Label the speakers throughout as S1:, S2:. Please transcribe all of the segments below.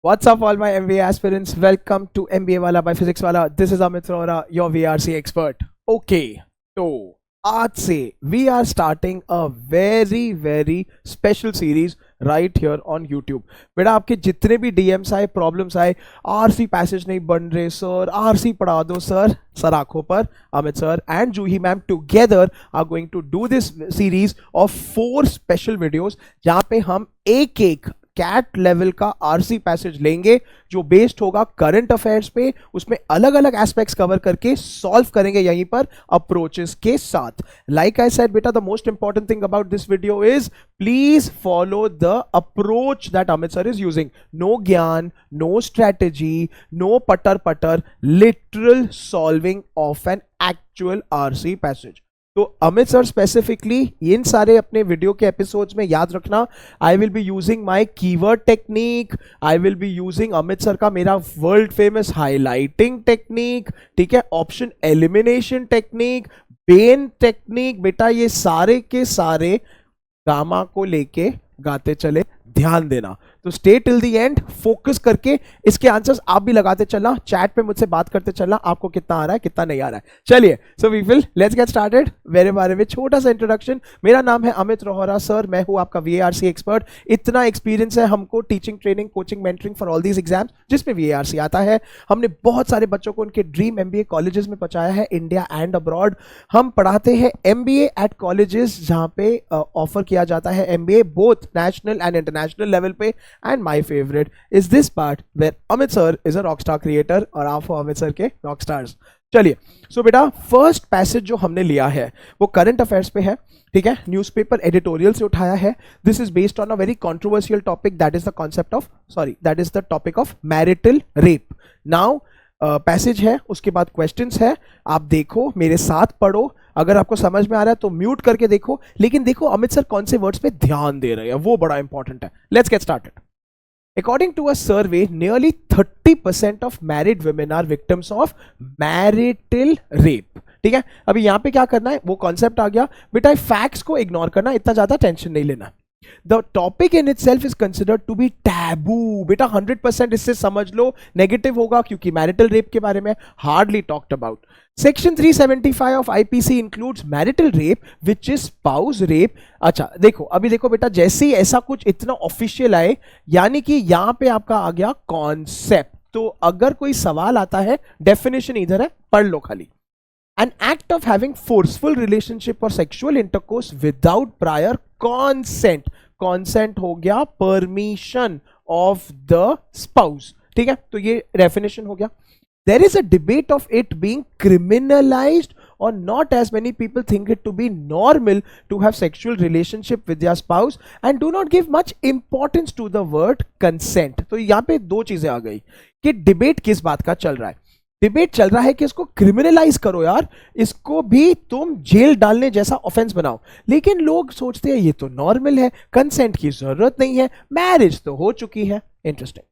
S1: What's up, all my MBA aspirants? Welcome to MBA Wala by Physics Wala. This is Amit Rohra, your VRC expert. Okay, तो आज से we are starting a very special series right here on YouTube. बेटा आपके जितने भी DMs आए, problems आए, RC passage नहीं बन रहे सर, RC पढ़ा दो सर आंखों पर Amit sir and Juhi ma'am together are going to do this series of 4 special videos जहाँ पे हम एक कैट लेवल का आरसी पैसेज लेंगे जो बेस्ड होगा करंट अफेयर्स पे, उसमें अलग अलग एस्पेक्ट्स कवर करके सॉल्व करेंगे यहीं पर अप्रोचेस के साथ. लाइक आई सेड बेटा, the most important thing about this video is please follow the approach that Amit sir is using. No gyan, no strategy, no patter, literal solving of an actual RC passage. तो Amit sir specifically in सारे अपने video के episodes में याद रखना, I will be using my keyword technique, I will be using Amit sir का मेरा world famous highlighting technique, ठीक है, option elimination technique, Ben technique. बेटा ये सारे के सारे गामा को लेके गाते चले, ध्यान देना. तो stay till the end, focus करके इसके आंसर्स आप भी लगाते चलना, चैट पे मुझसे बात करते चलना आपको कितना आ रहा है कितना नहीं आ रहा है. चलिए, so we will let's get started. मेरे बारे में छोटा सा इंट्रोडक्शन. मेरा नाम है अमित रोहरा सर, मैं हूं आपका VARC एक्सपर्ट. इतना एक्सपीरियंस है हमको teaching, training, coaching, mentoring for all these exams जिसमें VARC आता है. हमने बहुत सारे बच्चों को उनके ड्रीम MBA कॉलेजेस में पहुंचाया है, इंडिया एंड अब्रॉड. हम पढ़ाते हैं MBA एट कॉलेजेस जहां पे ऑफर किया जाता है MBA both national and international level पे. And my favourite is this part where Amit sir is a rockstar creator और आप हो अमित सर के रॉकस्टार्स. चलिए, सो बेटा फर्स्ट पैसेज जो हमने लिया है वो करंट अफेयर्स पे है, ठीक है, न्यूज़पेपर एडिटोरियल से उठाया है. This is based on a very controversial topic, that is the concept of that is the topic of marital rape. Now passage है, उसके बाद क्वेश्चंस है, आप देखो मेरे साथ पढ़ो. अगर आपको समझ में आ रहा है तो म्यूट करके देखो, लेकिन देखो अमित सर कौन से वर्ड्स पे ध्यान दे रहे हैं, वो बड़ा इंपॉर्टेंट है. Let's get started. According to a survey, nearly 30% of married women are victims of marital rape. ठीक है, अभी यहां पे क्या करना है, वो कॉन्सेप्ट आ गया बेटा. फैक्ट्स को इग्नोर करना, इतना ज्यादा टेंशन नहीं लेना. The topic in itself is considered to be taboo. बेटा 100% इससे समझ लो नेगेटिव होगा क्योंकि मैरिटल रेप के बारे में hardly talked about. Section 375 of IPC includes marital rape which is spouse rape. अच्छा देखो, अभी देखो बेटा, जैसे ही ऐसा कुछ इतना ऑफिशियल आए, यानी कि यहां पे आपका आ गया कॉन्सेप्ट. तो अगर कोई सवाल आता है, डेफिनेशन इधर है, पढ़ लो खाली. An act of having forceful relationship or sexual intercourse without prior consent. Consent हो गया permission of the spouse. ठीक है, तो ये definition हो गया. There is a debate of it being criminalized or not, as many people think it to be normal to have sexual relationship with their spouse and do not give much importance to the word consent. तो यहाँ पे दो चीजें आ गई कि debate किस बात का चल रहा है. डिबेट चल रहा है कि इसको क्रिमिनलाइज करो यार, इसको भी तुम जेल डालने जैसा ऑफेंस बनाओ. लेकिन लोग सोचते हैं ये तो नॉर्मल है, कंसेंट की जरूरत नहीं है, मैरिज तो हो चुकी है. Interesting.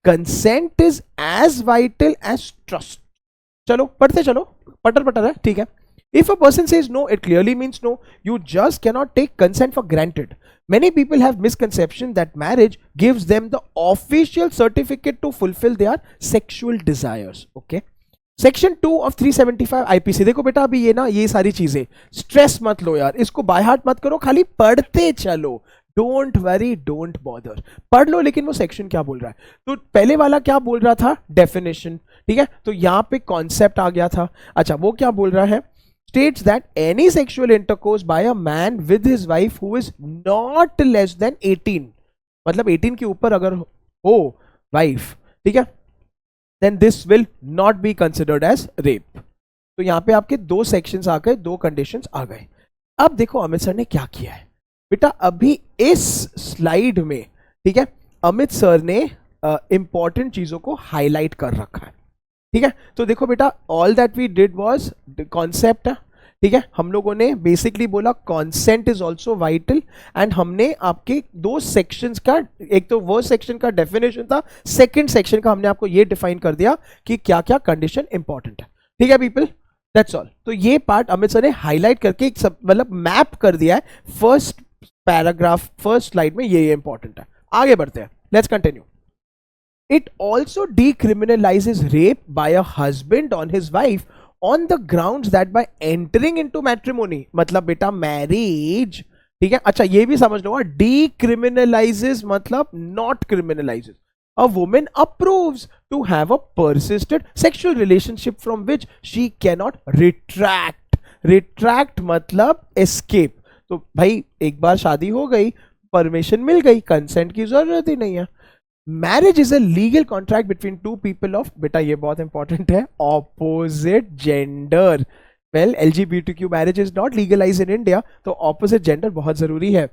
S1: Consent is as vital as trust. चलो पढ़ते चलो, पटर है, ठीक है. If a person says no, it clearly means no. You just cannot take consent for granted. Many people have misconception that marriage gives them the official certificate to fulfill their sexual desires. Okay. Section 2 of 375 IPC. देखो बेटा, अभी ये ना, ये सारी चीजें stress मत लो यार, इसको बाय हार्ट मत करो, खाली पढ़ते चलो. डोंट वरी, डोंट बॉदर, पढ़ लो. लेकिन वो सेक्शन क्या बोल रहा है, तो पहले वाला क्या बोल रहा था, डेफिनेशन, ठीक है, तो यहां पे कॉन्सेप्ट आ गया था. अच्छा, वो क्या बोल रहा है, states that any sexual intercourse by a man with his wife who is not less than 18, मतलब 18 के ऊपर अगर हो वाइफ, ठीक है, then this will not be considered as rape. तो यहां पे आपके दो सेक्शंस आ गए, दो कंडीशंस आ गए. अब देखो अमित सर ने क्या किया है बेटा, अभी इस स्लाइड में, ठीक है, अमित सर ने इंपॉर्टेंट चीजों को हाईलाइट कर रखा है. ठीक है, तो देखो बेटा, all that we did was concept. ठीक है, हम लोगों ने बेसिकली बोला consent is also vital, and हमने आपके दो सेक्शंस का, एक तो वो सेक्शन का डेफिनेशन था, सेकंड सेक्शन का हमने आपको ये डिफाइन कर दिया कि क्या क्या कंडीशन इंपॉर्टेंट है. ठीक है पीपल, दैट्स ऑल. तो ये पार्ट अमित सर ने हाईलाइट करके एक मतलब मैप कर दिया है फर्स्ट पैराग्राफ, फर्स्ट स्लाइड में, ये इंपॉर्टेंट है. आगे बढ़ते हैं, let's continue. It also decriminalizes rape by a husband on his wife on the grounds that by entering into matrimony, मतलब बेटा मैरिज, ठीक है, अच्छा ये भी समझ लो, decriminalizes मतलब not criminalizes. A woman approves to have a persistent sexual relationship from which she cannot retract. Retract मतलब escape. तो भाई एक बार शादी हो गई, परमिशन मिल गई, कंसेंट की जरूरत ही नहीं है. Marriage is a legal contract between two people of, बेटा ये बहुत इंपॉर्टेंट है, opposite gender. Well LGBTQ marriage is not legalise in India, तो ऑपोजिट जेंडर बहुत जरूरी है.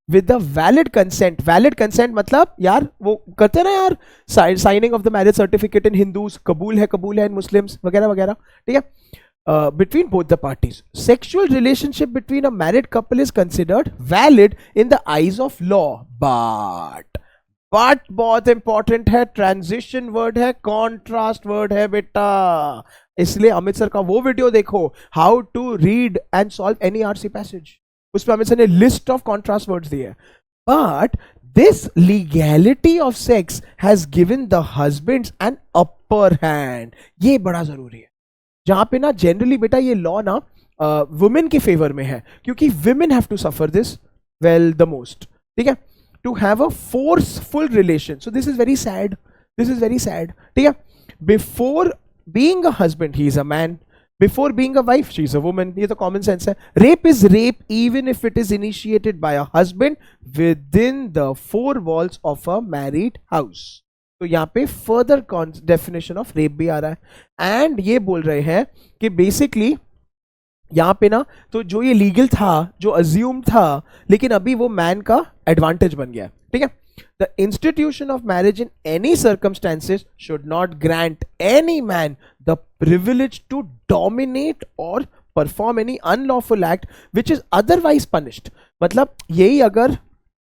S1: With the valid consent, valid consent मतलब यार वो करते ना यार, signing off the marriage certificate in Hindus, कबूल है इन मुस्लिम्स वगैरह वगैरह, ठीक है. Between both the parties, sexual relationship between a married couple is considered valid in the eyes of law, but बहुत इंपॉर्टेंट है, ट्रांजिशन वर्ड है, कॉन्ट्रास्ट वर्ड है बेटा. इसलिए अमित सर का वो वीडियो देखो, how to read and solve any RC passage, उसमें अमित सर ने लिस्ट ऑफ कॉन्ट्रास्ट वर्ड्स दिए. But this legality of sex has given the husbands an upper hand. ये बड़ा जरूरी है, जहां पे ना जनरली बेटा ये लॉ ना वुमेन के फेवर में है, क्योंकि women have to suffer this well the most, ठीक है, to have a forceful relation. So this is very sad, this is very sad, ठीक है. Before being a husband he is a man, before being a wife she is a woman. ये तो common sense है. Rape is rape even if it is initiated by a husband within the four walls of a married house. तो यहाँ पे further definition of rape भी आ रहा है, and ये बोल रहे हैं कि basically यहां पे ना, तो जो ये लीगल था, जो अज्यूम था, लेकिन अभी वो मैन का एडवांटेज बन गया, ठीक है. The institution of marriage in any circumstances should not grant any man the privilege to dominate or perform any unlawful act which is otherwise punished. मतलब यही अगर,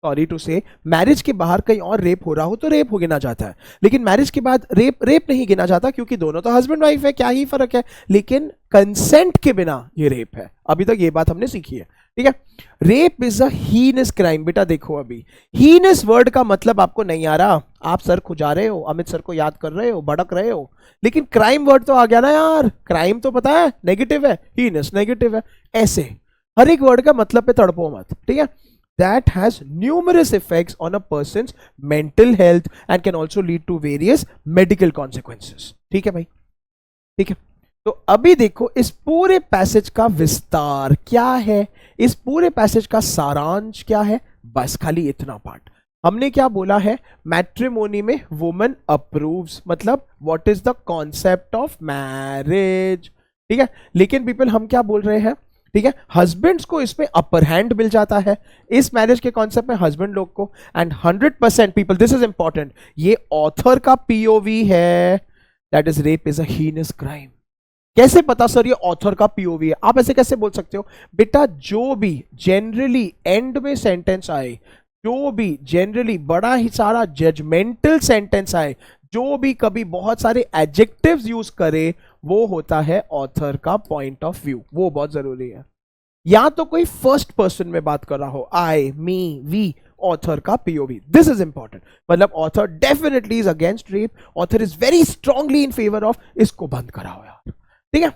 S1: सॉरी टू से, मैरिज के बाहर कहीं और रेप हो रहा हो तो रेप हो गिना जाता है, लेकिन मैरिज के बाद रेप नहीं गिना जाता, क्योंकि दोनों तो हस्बैंड वाइफ है, क्या ही फर्क है. लेकिन कंसेंट के बिना ये रेप है. अभी तक ये बात हमने सीखी है, ठीक है. Rape is a heinous crime. बेटा देखो, अभी हीनस वर्ड का मतलब आपको नहीं आ रहा, आप सर खुजा रहे हो, अमित सर को याद कर रहे हो, भड़क रहे हो, लेकिन क्राइम वर्ड तो आ गया ना यार. क्राइम तो पता है नेगेटिव है, हीनस नेगेटिव है. ऐसे हर एक वर्ड का मतलब पे तड़पो मत, ठीक है. That has numerous effects on a person's mental health and can also lead to various medical consequences. ठीक है भाई, ठीक है. तो अभी देखो इस पूरे पैसेज का विस्तार क्या है, इस पूरे पैसेज का सारांश क्या है. बस खाली इतना पार्ट हमने क्या बोला है, मैट्रिमोनी में वुमन अप्रूव्स, मतलब what is the concept of marriage, ठीक है. लेकिन पीपल हम क्या बोल रहे हैं, ठीक है, हस्बैंड्स को इसमें अपर हैंड मिल जाता है इस मैरिज के कॉन्सेप्ट में, हस्बैंड लोग को. And 100% people, this is important, ये ऑथर का पीओवी है, that is rape is a heinous crime. कैसे पता सर ये ऑथर का पीओवी है? आप ऐसे कैसे बोल सकते हो बेटा? जो भी जनरली एंड में सेंटेंस आए, जो भी जनरली बड़ा ही सारा जजमेंटल सेंटेंस आए, जो भी कभी बहुत सारे एडजेक्टिव्स यूज करे, वो होता है ऑथर का पॉइंट ऑफ व्यू. वो बहुत जरूरी है. या तो कोई फर्स्ट पर्सन में बात कर रहा हो, आई, मी, वी, ऑथर का पीओवी, दिस इज इंपॉर्टेंट. मतलब author definitely is against rape, author is very strongly in favour of, इसको बंद कराओ यार, ठीक है.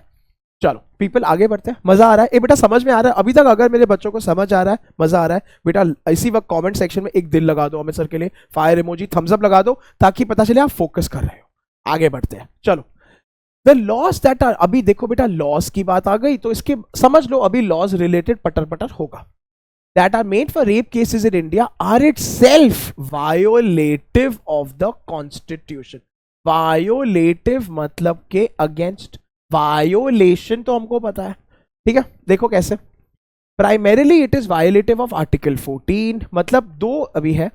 S1: चलो पीपल आगे बढ़ते हैं. मजा आ रहा है ये बेटा, समझ में आ रहा है अभी तक? अगर मेरे बच्चों को समझ आ रहा है, मजा आ रहा है बेटा, इसी वक्त कमेंट सेक्शन में एक दिल लगा दो, अमित सर के लिए फायर इमोजी, थम्स अप लगा दो, ताकि पता चले आप फोकस कर रहे हो. आगे बढ़ते हैं, चलो. द लॉज दैट आर, अभी देखो बेटा लॉज की बात आ गई, तो इसके समझ लो अभी लॉज रिलेटेड पटर पटर होगा. That are made for rape cases in India are itself violative of the constitution. Violative मतलब के अगेंस्ट, वायोलेशन तो हमको पता है, ठीक है. देखो कैसे, primarily it is violative of article 14, मतलब दो अभी है,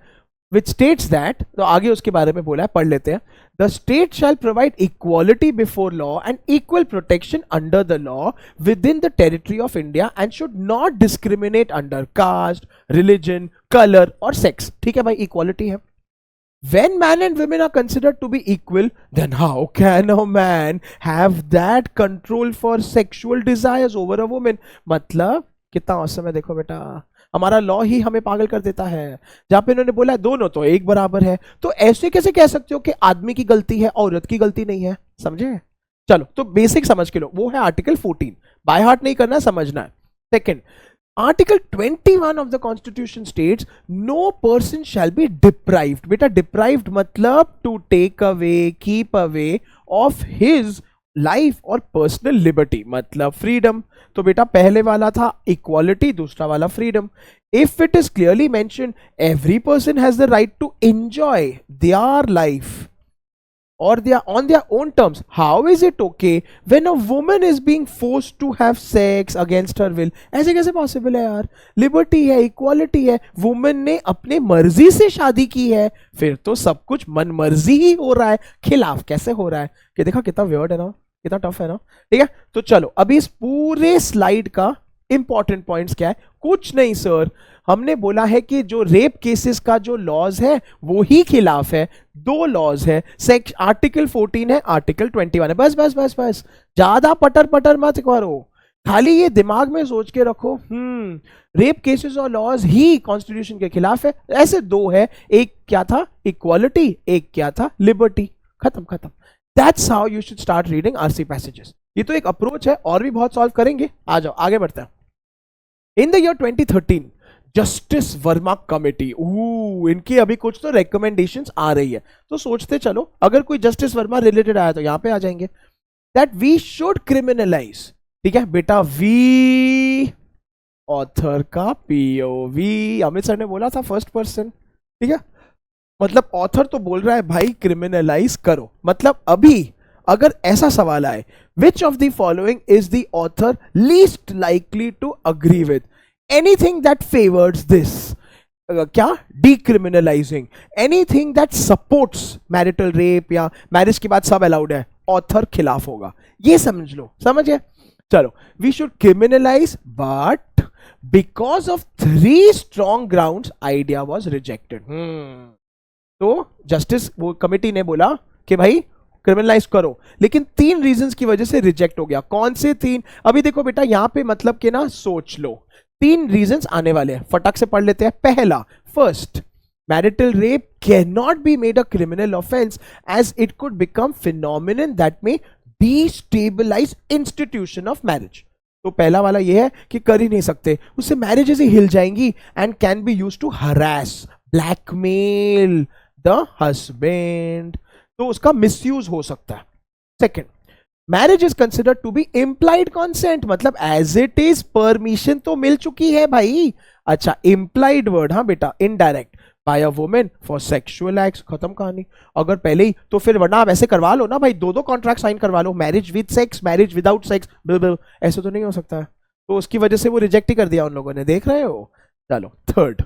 S1: which states that, तो आगे उसके बारे में बोला है, पढ़ लेते हैं. The state shall provide equality before law and equal protection under the law within the territory of India and should not discriminate under caste, religion, color or sex. ठीक है भाई, equality है. When man and women are considered to be equal, then how can a man have that control for sexual desires over a woman? मतलब कितना awesome है, देखो बेटा, हमारा लॉ ही हमें पागल कर देता है। जहां पे इन्होंने बोला दोनों तो एक बराबर है, तो ऐसे कैसे कह सकते हो कि आदमी की गलती है औरत की गलती नहीं है? समझे? चलो तो बेसिक समझ के लो, वो है आर्टिकल 14, बाय हार्ट नहीं करना, समझना है। Second, article 21 of the constitution states no person shall be deprived. बेटा डिप्राइव्ड मतलब to take away, keep away of his life और पर्सनल लिबर्टी, मतलब फ्रीडम। तो बेटा पहले वाला था इक्वालिटी, दूसरा वाला freedom. If it is clearly mention every person has the right to enjoy their life or they are on their own terms, how is it okay when a woman is being forced to have sex against her will? ऐसे कैसे possible है यार? Liberty है, equality है, women ने अपने मर्जी से शादी की है, फिर तो सब कुछ मन मर्जी ही हो रहा है, खिलाफ कैसे हो रहा है? कि देखा कितना वियर्ड है ना, कितना टफ है ना। ठीक है, तो चलो अभी इस पूरे स्लाइड का इंपॉर्टेंट पॉइंट्स क्या है? कुछ नहीं सर, हमने बोला है कि जो रेप केसेस का जो लॉज है वो ही खिलाफ है। दो लॉज है, आर्टिकल 14 है, आर्टिकल 21 है। बस बस बस बस, ज्यादा पटर पटर मत करो, खाली ये दिमाग में सोच के रखो, रेप केसेस और लॉज ही कॉन्स्टिट्यूशन के खिलाफ है। ऐसे दो है, एक क्या था इक्वालिटी, एक क्या था लिबर्टी। खत्म खत्म। That's how you should start reading RC passages. ये तो एक अप्रोच है, और भी बहुत सॉल्व करेंगे। आ जाओ आगे बढ़ते हैं। In the year 2013 justice Verma committee, इनकी अभी कुछ तो रिकमेंडेशंस आ रही है, तो सोचते चलो अगर कोई जस्टिस वर्मा रिलेटेड आया तो यहां पे आ जाएंगे। दैट वी शुड क्रिमिनलाइज, ठीक है बेटा, वी ऑथर का पीओवी, अमित सर ने बोला था फर्स्ट पर्सन, ठीक है, मतलब ऑथर तो बोल रहा है भाई क्रिमिनलाइज करो। मतलब अभी अगर ऐसा सवाल आए, which of the following is the author least likely to agree with anything that favors this, क्या decriminalizing, anything that supports marital rape या मैरिज के बाद सब अलाउड है, ऑथर खिलाफ होगा। ये समझ लो, समझ गए? चलो, we should criminalize but because of 3 strong grounds idea was rejected। तो जस्टिस वो कमेटी ने बोला कि भाई क्रिमिनलाइज करो, लेकिन 3 रीजंस की वजह से रिजेक्ट हो गया। कौन से 3? अभी देखो बेटा यहां पे मतलब कि ना सोच लो, 3 रीजंस आने वाले हैं, फटाक से पढ़ लेते हैं। पहला, first, marital rape can not be made a criminal offence as it could become phenomenon that may destabilise institution of marriage. तो पहला वाला ये है कि कर ही नहीं सकते, उससे मैरिजेस ही हिल जाएंगी and can be used to harass, blackmail the husband, तो उसका मिसयूज हो सकता है। Second, marriage is considered to be implied consent, मतलब एज इट इज परमिशन तो मिल चुकी है भाई। अच्छा, इम्प्लाइड वर्ड, हाँ बेटा, indirect by a women for sexual acts, खत्म कहानी। अगर पहले ही तो फिर वरना आप ऐसे करवा लो ना भाई, 2 कॉन्ट्रैक्ट साइन करवा लो, marriage with sex, marriage without sex, ऐसे तो नहीं हो सकता है। तो उसकी वजह से वो रिजेक्ट ही कर दिया उन लोगों ने, देख रहे हो। चलो, थर्ड,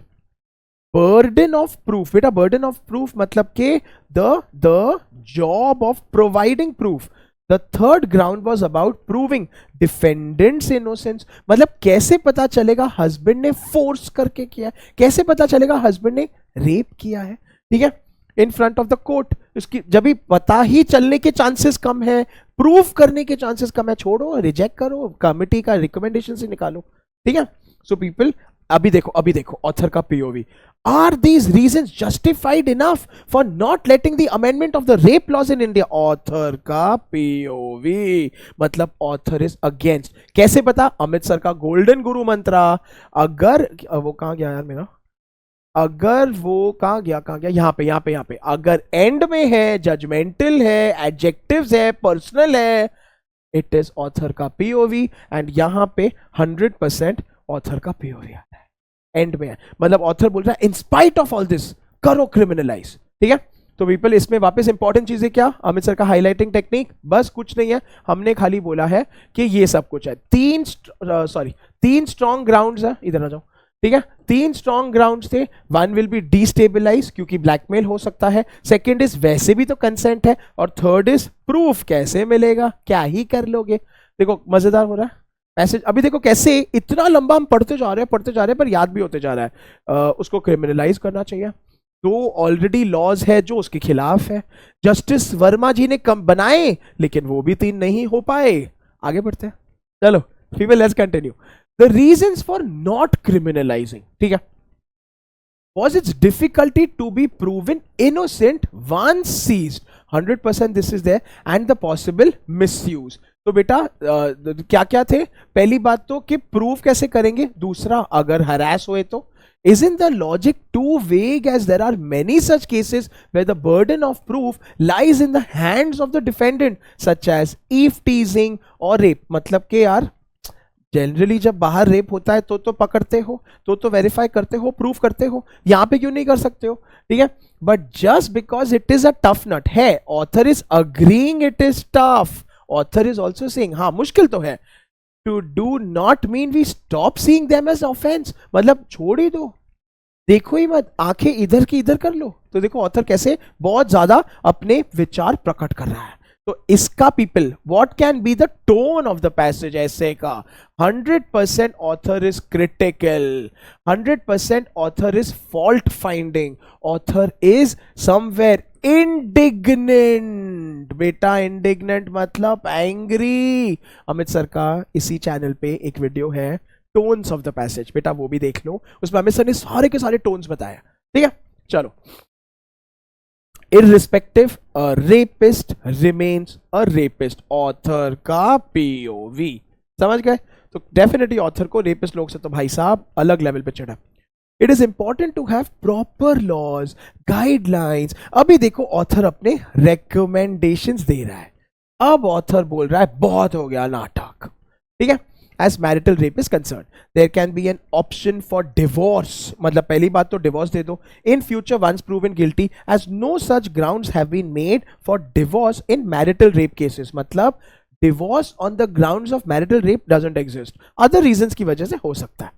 S1: बर्डन ऑफ प्रूफ, बेटा बर्डन ऑफ प्रूफ मतलब के the job of providing proof. The third ground was about proving defendant's innocence, मतलब कैसे पता चलेगा हस्बैंड ने फोर्स करके किया है, कैसे पता चलेगा हस्बैंड ने रेप किया है, ठीक है, in front of the court. इसकी जब भी पता ही चलने के चांसेस कम है, प्रूफ करने के चांसेस कम है, छोड़ो, रिजेक्ट करो, कमिटी का रिकमेंडेशन से निकालो, ठीक है। सो पीपल, अभी देखो ऑथर का POV, are these reasons justified enough for not letting the amendment of the rape laws in India? Author का पीओवी मतलब ऑथर इज अगेंस्ट। कैसे पता? अमित सर का गोल्डन गुरु मंत्रा। अगर वो कहां गया यार मेरा, अगर वो कहां गया, यहां पे अगर एंड में है, जजमेंटल है, एडजेक्टिव्स है, पर्सनल है, इट इज ऑथर का पीओवी। एंड यहां पे 100% ऑथर का पीओवी आता है, एंड में है, मतलब ऑथर बोल रहा है in spite of all this करो क्रिमिनलाइज, ठीक है। तो पीपल, इसमें वापस इंपॉर्टेंट चीजें क्या, अमित सर का हाईलाइटिंग टेक्निक, बस कुछ नहीं है, हमने खाली बोला है कि ये सब कुछ है। 3 स्ट्रॉन्ग ग्राउंड्स है, इधर आ जाओ, ठीक है, 3 स्ट्रॉन्ग ग्राउंड्स थे। 1 विल बी डिस्टेबलाइज क्योंकि ब्लैकमेल हो सकता है, सेकंड इज वैसे भी तो कंसेंट है, और थर्ड इज प्रूफ कैसे मिलेगा, क्या ही कर लोगे। देखो मजेदार हो रहा है पैसेज। अभी देखो कैसे इतना लंबा हम पढ़ते जा रहे हैं पर याद भी होते जा रहा है। उसको क्रिमिनलाइज करना चाहिए, तो ऑलरेडी लॉज है जो उसके खिलाफ है। जस्टिस वर्मा जी ने कम बनाए, लेकिन वो भी 3 नहीं हो पाए। आगे बढ़ते हैं, चलो people, let's continue. The reasons for not criminalising, ठीक है, was its difficulty to be proven innocent once seized. 100% this is there, and the possible misuse. तो बेटा क्या क्या थे, पहली बात तो कि प्रूव कैसे करेंगे, दूसरा अगर हरास हुए तो isn't the logic too vague, as there are many such cases where the burden of proof lies in the hands of the defendant, such as eve teasing or rape. मतलब कि यार generally जब बाहर rape होता है तो पकड़ते हो, तो वेरीफाई करते हो, प्रूफ करते हो, यहां पे क्यों नहीं कर सकते हो, ठीक है, but just because it is a tough nut है, author is agreeing it is tough, author is also saying हाँ मुश्किल तो है, to do not mean we stop seeing them as offence, मतलब छोड़ ही दो, देखो ही मत, आंखें इधर की इधर कर लो। तो देखो ऑथर कैसे बहुत ज्यादा अपने विचार प्रकट कर रहा है। तो इसका people what can be the tone of the passage, ऐसे का 100% author is critical, 100% author is fault finding, author is somewhere indignant. बेटा इंडिग्नेंट मतलब एंग्री। अमित सर का इसी चैनल पे एक वीडियो है टोन्स ऑफ द पैसेज, बेटा वो भी देख लो, उसमें अमित सर ने सारे के सारे टोन्स बताया, ठीक है। चलो, irrespective a rapist remains a rapist, author का पीओवी, समझ गए। तो डेफिनेटली ऑथर को रेपिस्ट लोग से तो भाई साहब अलग लेवल पे चढ़ा। It is important to have proper laws guidelines. अभी देखो ऑथर अपने रिकमेंडेशंस दे रहा है, अब ऑथर बोल रहा है बहुत हो गया नाटक, ठीक है। As marital rape is concerned, there can be an option for divorce. मतलब पहली बात तो divorce दे दो in future once proven guilty, as no such grounds have been made for divorce in marital rape cases. मतलब divorce on the grounds of marital rape doesn't exist. Other reasons की वजह से हो सकता है।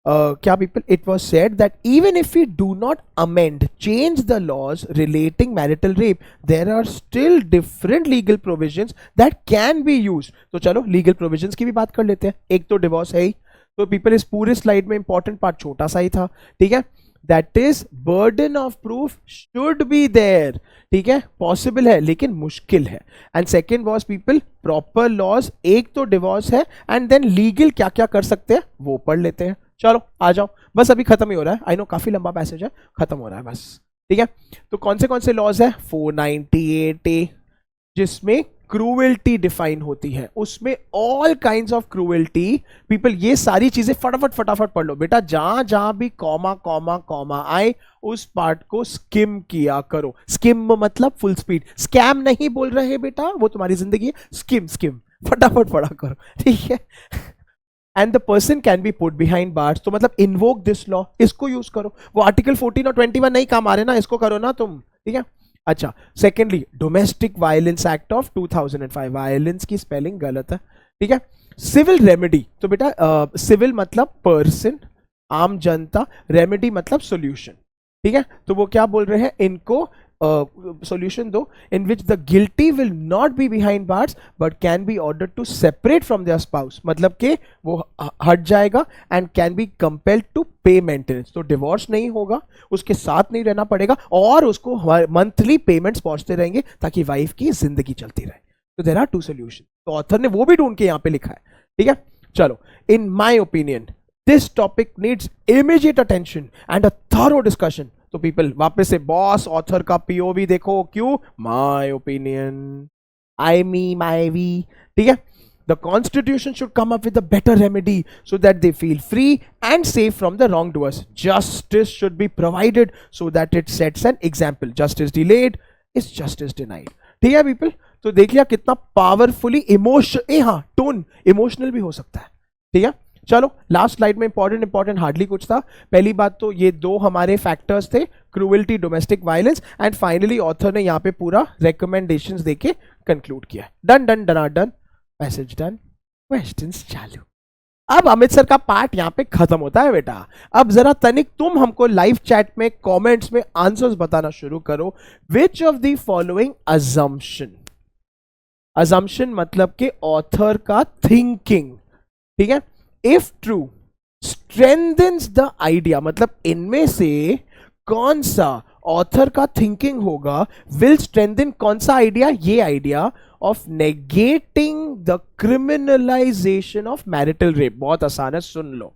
S1: क्या people, it was said that even if we do not amend, change the laws relating marital rape, there are still different legal provisions that can be used. तो चलो legal provisions की भी बात कर लेते हैं। एक तो divorce है ही, तो people इस पूरे स्लाइड में important part छोटा सा ही था, ठीक है। That is burden of proof should be there, ठीक है, possible है लेकिन मुश्किल है। And second was people proper laws, एक तो divorce है and then legal क्या क्या कर सकते हैं वो पढ़ लेते हैं। चलो आ जाओ, बस अभी खत्म ही हो रहा है, आई नो काफी लंबा पैसेज है, खत्म हो रहा है बस, ठीक है। तो कौन से लॉज है, 498A, जिसमें क्रूएल्टी डिफाइन होती है, उसमें all kinds of cruelty. People ये सारी चीजें फटाफट पढ़ लो बेटा, जहां जहां भी कॉमा कॉमा कॉमा आए उस पार्ट को स्किम किया करो। स्किम मतलब फुल स्पीड, स्कैम नहीं बोल रहे बेटा, वो तुम्हारी जिंदगी है, स्किम फटाफट पढ़ा करो, ठीक है। And the person can be put behind bars, तो मतलब इन्वोक दिस लॉ, इसको यूज करो। वो आर्टिकल 14 और 21 नहीं काम आ रहे ना, इसको करो ना तुम, ठीक है। अच्छा, secondly domestic violence act of 2005, violence की स्पेलिंग गलत है, ठीक है। सिविल रेमेडी, तो बेटा सिविल मतलब पर्सन, आम जनता, रेमेडी मतलब सोल्यूशन, ठीक है। तो वो क्या बोल रहे हैं, इनको solution दो in which the guilty will not be behind bars but can be ordered to separate from their spouse, मतलब कि वो हट जाएगा and can be compelled to pay maintenance, तो डिवोर्स नहीं होगा, उसके साथ नहीं रहना पड़ेगा और उसको मंथली पेमेंट्स पहुंचते रहेंगे ताकि वाइफ की जिंदगी चलती रहे। तो देयर आर टू सॉल्यूशन, तो ऑथर ने वो भी ढूंढ के यहाँ पे लिखा है, ठीक है। चलो, in my opinion this topic needs immediate attention and a thorough discussion. तो पीपल वापस से बॉस ऑथर का पीओवी देखो, क्यों, my opinion, I me my we, ठीक है। The constitution should come up with a better remedy so that they feel free and safe from the wrong doers. Justice should be provided so that it sets an example. Justice delayed is justice denied, ठीक है people. तो देख लिया कितना powerfully हाँ tone emotional भी हो सकता है, ठीक है। चलो लास्ट स्लाइड में इंपॉर्टेंट हार्डली कुछ था। पहली बात तो ये दो हमारे फैक्टर्स थे, cruelty, domestic violence, and finally author ने यहाँ पे पूरा रिकमेंडेशंस देके कंक्लूड किया। डन, मैसेज डन, क्वेश्चंस चालू। अब अमित सर का पार्ट यहाँ पे खत्म होता है बेटा। अब जरा तनिक तुम हमको लाइव चैट में कमेंट्स में आंसर्स बताना शुरू करो। विच ऑफ द फॉलोइंग अजम्पशन मतलब कि ऑथर का थिंकिंग, ठीक है, if true strengthens the idea, मतलब इनमें से कौन सा ऑथर का थिंकिंग होगा विल स्ट्रेंथन कौन सा आइडिया, ये idea of negating the criminalisation of marital rape. बहुत आसान है, सुन लो,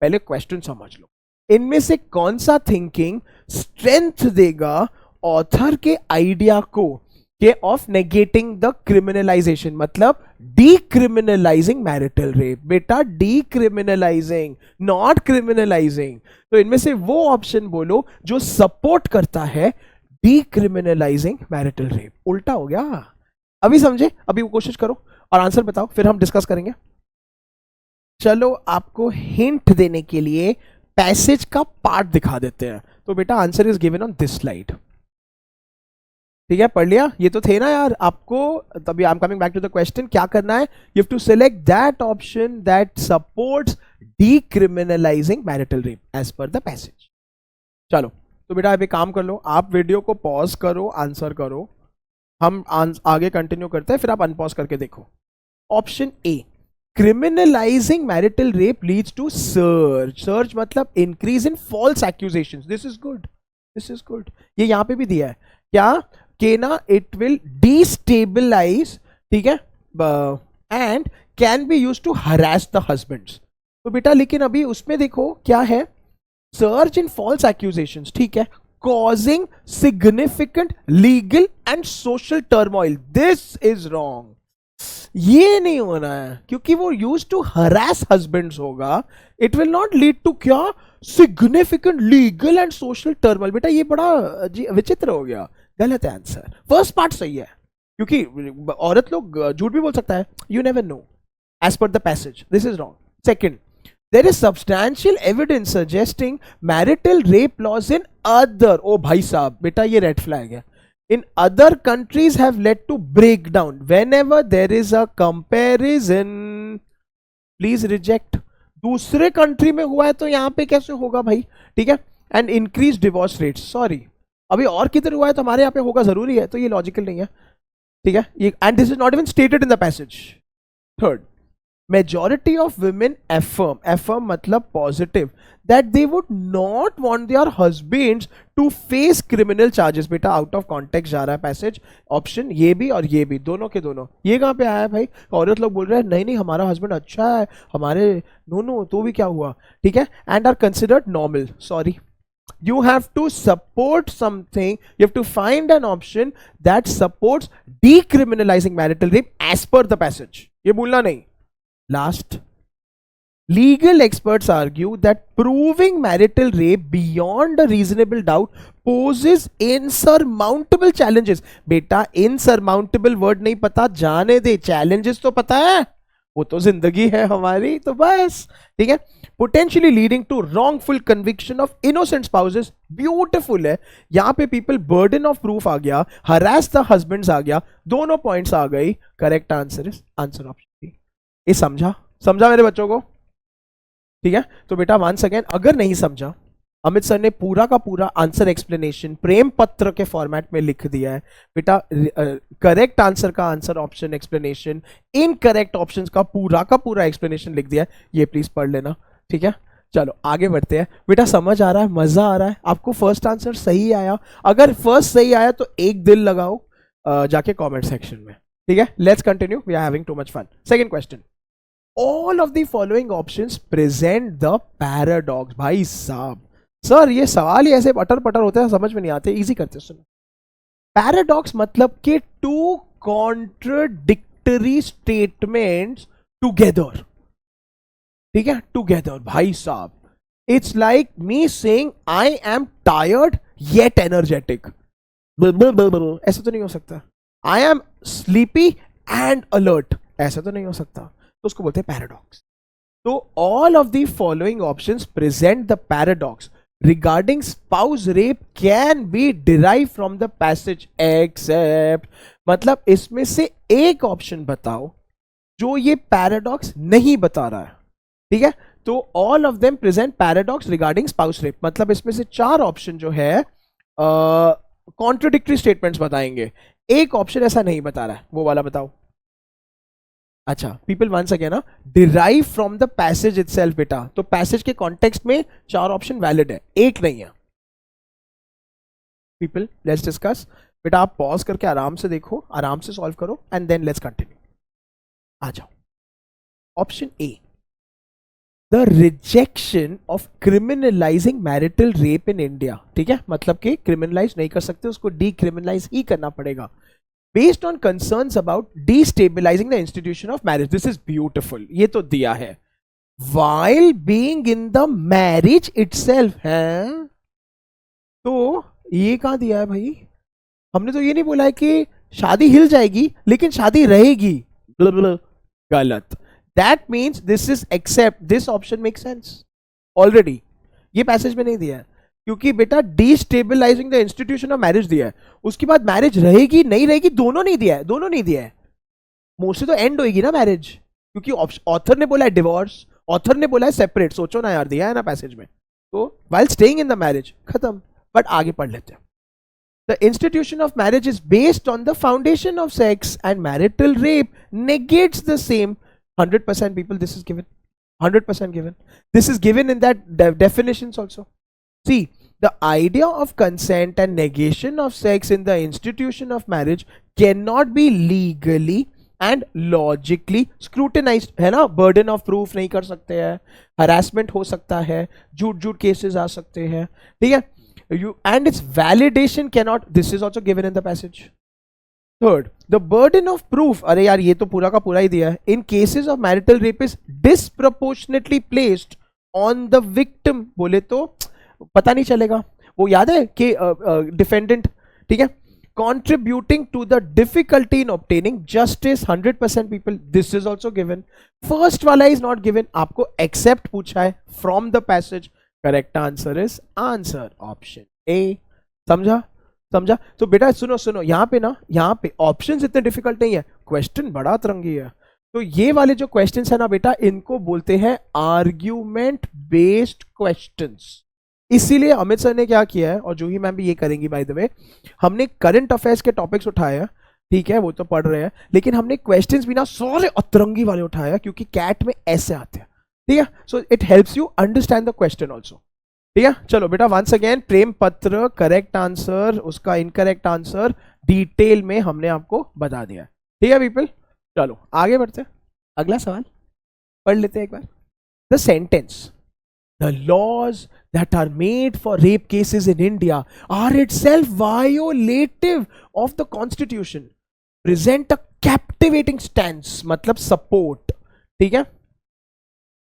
S1: पहले क्वेश्चन समझ लो। इनमें से कौन सा थिंकिंग स्ट्रेंथ देगा ऑथर के आइडिया को के ऑफ नेगेटिंग द क्रिमिनलाइजेशन, मतलब डीक्रिमिनलाइजिंग मैरिटल रेप। बेटा डीक्रिमिनलाइजिंग, नॉट क्रिमिनलाइजिंग। तो इनमें से वो ऑप्शन बोलो जो सपोर्ट करता है डीक्रिमिनलाइजिंग मैरिटल रेप। उल्टा हो गया, अभी समझे? अभी वो कोशिश करो और आंसर बताओ, फिर हम डिस्कस करेंगे। चलो आपको हिंट देने के लिए पैसेज का पार्ट दिखा देते हैं। तो बेटा answer is given on this slide. ठीक है, पढ़ लिया? ये तो थे ना यार आपको। तभी I am coming back to the question, क्या करना है? You have to select that option that supports decriminalising marital rape as per the passage. चलो तो बेटा आप एक काम कर लो, आप वीडियो को पॉज करो, आंसर करो, हम आगे कंटिन्यू करते हैं, फिर आप अनपॉज करके देखो। Option A, criminalizing marital rape leads to surge मतलब increase in false accusations. This is good, this is good. ये यहां पे भी दिया है क्या कि ना it will destabilize, ठीक है, and can be used to harass the husbands. तो बेटा लेकिन अभी उसमें देखो क्या है, surge in false accusations, ठीक है, causing significant legal and social turmoil. This is wrong. ये नहीं होना है क्योंकि वो यूज टू हरास हस्बैंड्स होगा। It will not lead to क्या, significant legal and social turmoil. बेटा ये बड़ा विचित्र हो गया, गलत है आंसर। फर्स्ट पार्ट सही है क्योंकि औरत लोग झूठ भी बोल सकता है, you never know, as per the passage. This is wrong. Second, there is substantial evidence suggesting marital rape laws in other, ओ भाई साहब बेटा ये रेड फ्लैग है, in other countries have led to breakdown whenever there is a comparison, please reject। दूसरे country में हुआ है तो यहां पे कैसे होगा भाई, ठीक है, and increased divorce rates, sorry अभी और किधर हुआ है तो हमारे यहां पे होगा जरूरी है, तो ये लॉजिकल नहीं है, ठीक है, ये and this is not even stated in the passage। Third, majority of women affirm मतलब positive that they would not want their husbands to face criminal charges। बेटा आउट ऑफ कॉन्टेक्स्ट जा रहा है पैसेज, ऑप्शन ये भी और ये भी, दोनों के दोनों। ये कहां पे आया है भाई? औरत लोग बोल रहे हैं नहीं नहीं हमारा हस्बैंड अच्छा है, हमारे नो तो भी क्या हुआ, ठीक है, and are considered normal. Sorry, you have to support something, you have to find an option that supports decriminalizing marital rape as per the passage। ये भूलना नहीं। Last, legal experts argue that proving marital rape beyond a reasonable doubt poses insurmountable challenges। बेटा insurmountable word नहीं पता, जाने दे, challenges तो पता है, वो तो जिंदगी है हमारी, तो बस, ठीक है। potentially leading to wrongful conviction of innocent spouses, beautiful है, यहां पे people burden of proof आ गया, harass the husbands आ गया, दोनों पॉइंट्स आ गई। Correct answer is answer option D. ये समझा मेरे बच्चों को, ठीक है? तो बेटा वंस अगेन, अगर नहीं समझा, अमित सर ने पूरा का पूरा आंसर एक्सप्लेनेशन प्रेम पत्र के फॉर्मेट में लिख दिया है बेटा। करेक्ट आंसर का answer option explanation, incorrect options का पूरा एक्सप्लेनेशन लिख दिया है, ये प्लीज पढ़ लेना, ठीक है? चलो आगे बढ़ते हैं। बेटा समझ आ रहा है, मजा आ रहा है आपको? फर्स्ट आंसर सही आया? अगर फर्स्ट सही आया तो एक दिल लगाओ जाके कमेंट सेक्शन में, ठीक है? Let's continue, we are having too much fun. Second question, all of the following options present the paradox. भाई साहब सर ये सवाल ही ऐसे पटर पटर होते हैं, समझ में नहीं आते, इजी करते हैं। सुनो, पैराडॉक्स मतलब कि टू कॉन्ट्रडिक्टरी स्टेटमेंट्स टुगेदर, ठीक है, टुगेदर। भाई साहब it's like me saying I am tired yet energetic, ऐसा तो नहीं हो सकता। I am sleepy and alert, ऐसा तो नहीं हो सकता, तो उसको बोलते हैं पैराडॉक्स। तो all of the following options present the paradox regarding spouse rape can be derived from the passage except, मतलब इसमें से एक ऑप्शन बताओ जो ये पैराडॉक्स नहीं बता रहा है, ठीक है? तो all of them present paradox regarding spouse rape, मतलब इसमें से चार ऑप्शन जो है कॉन्ट्रडिक्टरी स्टेटमेंट्स बताएंगे, एक ऑप्शन ऐसा नहीं बता रहा है, वो वाला बताओ। अच्छा पीपल वंस अगेन ना, derive from the passage itself बेटा, तो पैसेज के कॉन्टेक्स्ट में चार ऑप्शन वैलिड है, एक नहीं है। People let's discuss. बेटा आप पॉज करके आराम से देखो, आराम से सॉल्व करो एंड देन लेट्स कंटिन्यू। आ जाओ। Option A, the rejection of criminalising marital rape in India. ठीक है, मतलब कि क्रिमिनलाइज नहीं कर सकते, उसको डीक्रिमिनलाइज ही करना पड़ेगा। Based on concerns about destabilising the institution of marriage. This is beautiful, ये तो दिया है। While being in the marriage itself है, तो ये कहां दिया है भाई? हमने तो ये नहीं बोला है कि शादी हिल जाएगी लेकिन शादी रहेगी। गलत। That means this is except, this option make sense already. ये पैसेज में नहीं दिया है क्योंकि बेटा destabilising the institution of marriage दिया है, उसके बाद मैरिज रहेगी नहीं रहेगी दोनों नहीं दिया है, दोनों नहीं दिया है। मोस्टली तो एंड होगी ना मैरिज, क्योंकि ऑथर ने बोला है डिवोर्स, ऑथर ने बोला है सेपरेट। सोचो ना यार, दिया है ना पैसेज में। तो while staying in the marriage, खत्म। बट आगे पढ़ लेते हैं। The institution of marriage is based on the foundation of sex, and marital rape negates the same. 100% people, this is given. 100% given. This is given in that definitions also. See, the idea of consent and negation of sex in the institution of marriage cannot be legally and logically scrutinized. है ना, burden of proof नहीं कर सकते हैं, harassment हो सकता है, झूठ झूठ cases आ सकते हैं, ठीक है। You and its validation cannot, this is also given in the passage. Third, the burden of proof, अरे यार ये तो पूरा का पूरा ही दिया है, in cases of marital rape is disproportionately placed on the victim। बोले तो पता नहीं चलेगा, वो याद है कि डिफेंडेंट, ठीक है, contributing to the difficulty in obtaining justice। 100% people, this is also given। first वाला is not given, आपको accept पूछा है from the passage। Correct answer is answer option A. समझा? समझा? तो बेटा सुनो सुनो, यहां पे ना, यहां पे ऑप्शंस इतने डिफिकल्ट नहीं है, क्वेश्चन बड़ा अतरंगी है। तो ये वाले जो क्वेश्चंस है ना बेटा, इनको बोलते हैं आर्ग्यूमेंट बेस्ड क्वेश्चंस। इसीलिए अमित सर ने क्या किया है, और जूही मैम भी ये करेंगी बाय द वे, हमने करंट अफेयर्स के टॉपिक्स उठाए हैं, ठीक है, वो तो पढ़ रहे हैं, लेकिन हमने क्वेश्चंस भी ना सारे अतरंगी वाले उठाए हैं, क्योंकि कैट में ऐसे आते हैं, ठीक है। So it helps you understand the question also, ठीक है। चलो बेटा वंस अगेन, प्रेम पत्र करेक्ट आंसर, उसका इनकरेक्ट आंसर डिटेल में हमने आपको बता दिया, ठीक है पीपल। चलो आगे बढ़ते हैं, अगला सवाल पढ़ लेते हैं एक बार। The sentence, the laws that are made for rape cases in India are itself violative of the constitution, present a captivating stance, मतलब support, ठीक है,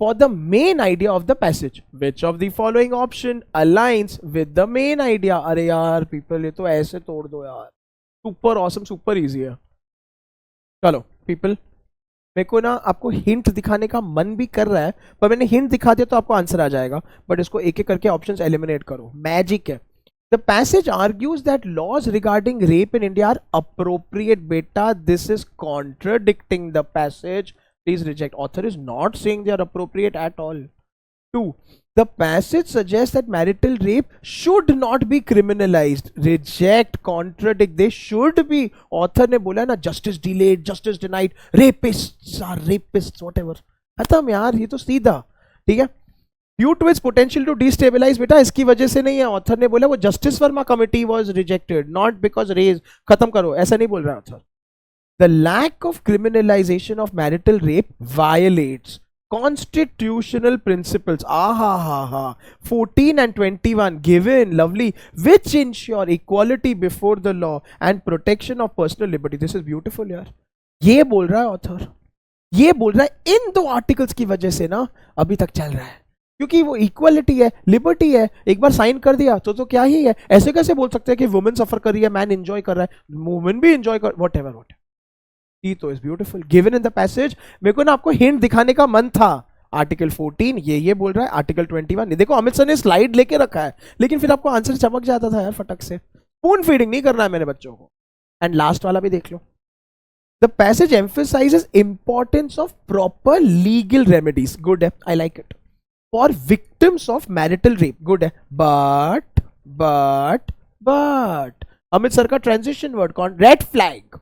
S1: for the main idea of the passage। which of the following option aligns with the main idea? अरे यार people, ये तो ऐसे तोड़ दो यार, सुपर ऑसम, सुपर इजी है। चलो पीपल, मेरे को ना आपको हिंट दिखाने का मन भी कर रहा है, पर मैंने हिंट दिखा दिया तो आपको आंसर आ जाएगा, बट इसको एक एक करके ऑप्शंस एलिमिनेट करो, मैजिक है। The passage argues that laws regarding rape in India are appropriate. बेटा this is contradicting the passage, please reject. Author is not saying they are appropriate at all. 2, the passage suggests that marital rape should not be criminalized। reject, contradict, they should be। author ने बोला ना, justice delayed, justice denied, rapists are rapists, whatever, खत्म यार, ये तो सीधा, ठीक है। due to its potential to destabilize, बेटा इसकी वजह से नहीं है, author ने बोला वो justice Verma committee was rejected, not because raise, खत्म करो, ऐसा नहीं बोल रहा author। the lack of criminalization of marital rape violates constitutional principles। aha 14 and 21 given, lovely, which ensure equality before the law and protection of personal liberty। this is beautiful यार, ये बोल रहा है ऑथर, ये बोल रहा है इन दो आर्टिकल्स की वजह से ना अभी तक चल रहा है, क्योंकि वो इक्वालिटी है, लिबर्टी है, एक बार साइन कर दिया तो क्या ही है। ऐसे कैसे बोल सकते हैं कि वुमेन सफर कर रही है, मैन एंजॉय कर रहा है, वुमेन भी एंजॉय कर, वट एवर वट। तो is beautiful, given in the passage. मेरे को ना आपको हिंट दिखाने का मन था, आर्टिकल 14 ये बोल रहा है, आर्टिकल 21 देखो अमित सर ने स्लाइड लेके रखा है, लेकिन फिर आपको आंसर चमक जाता था यार फटक से। स्पून फीडिंग नहीं करना है मैंने बच्चों को। एंड लास्ट वाला भी देख लो, the passage emphasises importance of proper legal remedies. Good है, I like it. For victims of marital rape, good है। बट अमित सर का ट्रांजिशन वर्ड कौन, red flag,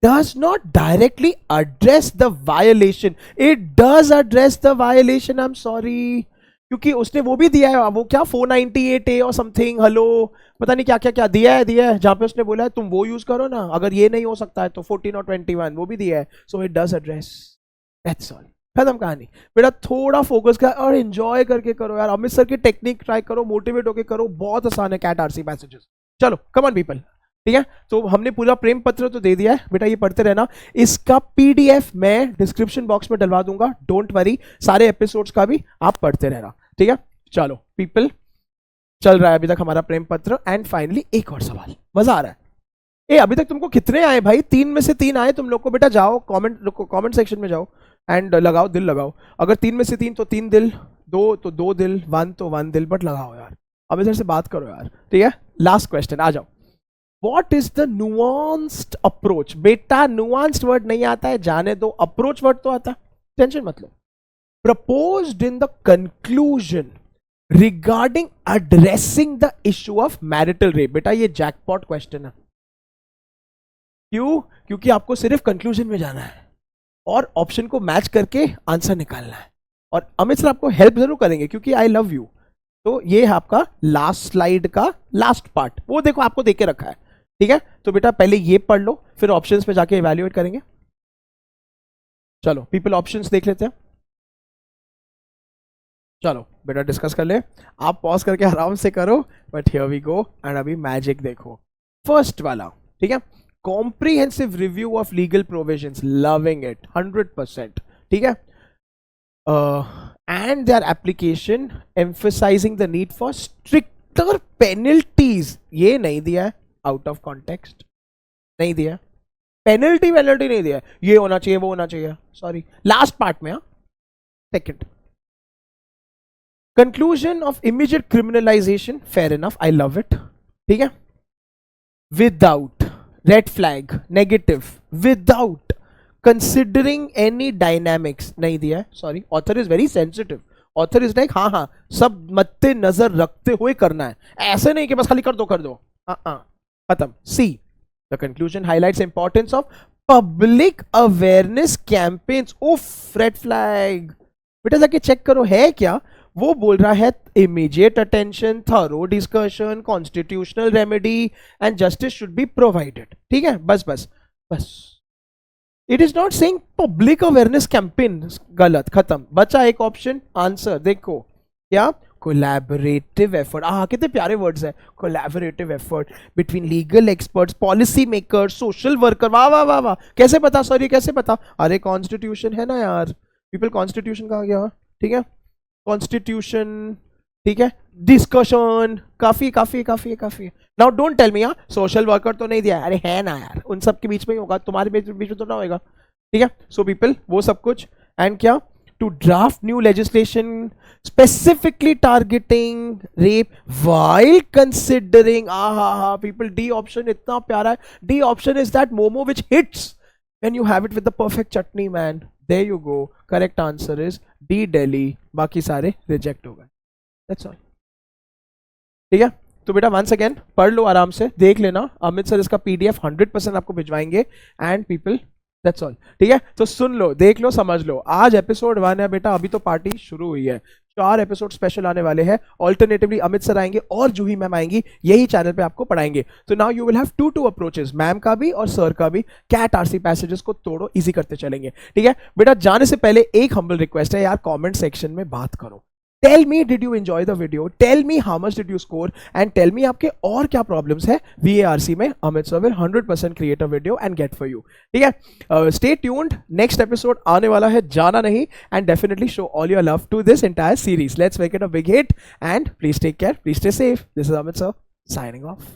S1: does not directly address the violation। it does address the violation, I'm sorry, क्योंकि उसने वो भी दिया है, वो क्या 498A और समथिंग, हेलो पता नहीं क्या क्या क्या दिया है जहां पे उसने बोला है तुम वो यूज करो ना, अगर ये नहीं हो सकता है तो 14 और 21 वो भी दिया है, so it does address, that's all, खत्म कहानी। बेटा थोड़ा फोकस कर और एंजॉय करके करो यार, अमित सर की टेक्निक ट्राई करो, मोटिवेट होके करो, बहुत आसान है कैट आरसी पैसेजेस। चलो कम ऑन पीपल, ठीक है। तो हमने पूरा प्रेम पत्र तो दे दिया है बेटा, ये पढ़ते रहना। इसका पीडीएफ मैं डिस्क्रिप्शन बॉक्स में डलवा दूंगा, डोंट वरी, सारे एपिसोड्स का भी आप पढ़ते रहना, ठीक है। चलो पीपल, चल रहा है अभी तक हमारा प्रेम पत्र, एंड फाइनली एक और सवाल, मजा आ रहा है। ए अभी तक तुमको कितने आए भाई? 3 में से 3 आए तुम लोग को। बेटा जाओ कमेंट सेक्शन में जाओ एंड लगाओ, दिल लगाओ। अगर 3 में से 3 तो 3 दिल, 2 तो 2 दिल, 1 तो 1 दिल, बट लगाओ यार, अब इधर से बात करो यार, ठीक है। लास्ट क्वेश्चन आ जाओ। What is the nuanced approach? बेटा nuanced वर्ड नहीं आता है, जाने दो, अप्रोच वर्ड तो आता है, टेंशन मत लो। Proposed in the conclusion regarding addressing the issue of marital rape. बेटा ये जैकपॉट क्वेश्चन है। क्यों? क्योंकि आपको सिर्फ कंक्लूजन में जाना है और ऑप्शन को मैच करके आंसर निकालना है, और अमित सर आपको हेल्प जरूर करेंगे क्योंकि आई लव यू। तो ये है आपका लास्ट स्लाइड का लास्ट पार्ट, वो देखो आपको देके रखा है, ठीक है। तो बेटा पहले ये पढ़ लो, फिर ऑप्शंस पे जाके इवैल्यूएट करेंगे। चलो पीपल ऑप्शंस देख लेते हैं। चलो बेटा डिस्कस कर ले, आप पॉज करके आराम से करो, but here we go, and अभी मैजिक देखो। फर्स्ट वाला, ठीक है, comprehensive review of legal provisions, loving it 100%, ठीक है। And their application emphasising the need for stricter penalties, ये नहीं दिया है, आउट ऑफ कॉन्टेक्स्ट नहीं दिया, पेनल्टी नहीं दिया, ये होना चाहिए वो होना चाहिए, सॉरी लास्ट पार्ट में। Second, conclusion of immediate criminalisation, fair enough, I love it, ठीक है। Without, red flag, negative, without considering any dynamics, नहीं दिया है, sorry, author is very sensitive, author is like हाँ हाँ सब मद्दे नजर रखते हुए करना है, ऐसे नहीं कि बस खाली कर दो, खत्म। See, the conclusion highlights importance of public awareness campaigns, उफ रेड फ्लैग, बेटा जाके चेक करो है क्या, वो बोल रहा है immediate attention, thorough discussion, constitutional remedy and justice should be provided, ठीक है, बस बस बस। It is not saying public awareness campaign, गलत, खत्म, बचा एक ऑप्शन, आंसर देखो क्या, कोलैबोरेटिव एफर्ट, कितने प्यारे वर्ड्स हैं, collaborative effort between legal experts, policy makers, social worker, वाह वाह वाह वाह, कैसे पता, सॉरी कैसे पता, अरे कॉन्स्टिट्यूशन है ना यार, पीपल कॉन्स्टिट्यूशन कहा गया, ठीक है, कॉन्स्टिट्यूशन, ठीक है, डिस्कशन, काफी काफी काफी काफी। Now don't tell me social worker तो नहीं दिया, अरे है ना यार, उन सब के बीच में ही होगा, तुम्हारे बीच में तो ना होगा, ठीक है। सो पीपल वो सब कुछ, एंड क्या, to draft new legislation specifically targeting rape while considering, people, D option इतना प्यारा है, D option is that momo which hits when you have it with the perfect chutney, man, there you go, correct answer is D Delhi, बाकी सारे reject हो गए, that's all, ठीक है। तो बेटा वंस अगेन पढ़ लो, आराम से देख लेना, अमित सर इसका PDF 100% आपको भिजवाएंगे, एंड पीपल दैट्स ऑल, ठीक है। तो सुन लो, देख लो, समझ लो, आज एपिसोड 1 है बेटा, अभी तो पार्टी शुरू हुई है, 4 एपिसोड स्पेशल आने वाले हैं, ऑल्टरनेटिवली अमित सर आएंगे और जूही मैम आएंगी, यही चैनल पे आपको पढ़ाएंगे। तो now you will have two approaches, ma'am का भी और सर का भी, कैट आरसी पैसेजेस को तोड़ो, इजी करते चलेंगे, ठीक है। बेटा जाने से पहले एक हम्बल रिक्वेस्ट है यार, कॉमेंट सेक्शन में बात करो, tell me did you enjoy the video, tell me how much did you score, and tell me आपके और क्या प्रॉब्लम्स है VARC में, Amit sir will 100% create a video and get for you, ठीक है। स्टे ट्यून्ड, नेक्स्ट एपिसोड आने वाला है, जाना नहीं, and definitely show all your love to this entire series, let's make it a big hit, and please take care, please stay safe, this is Amit sir signing of.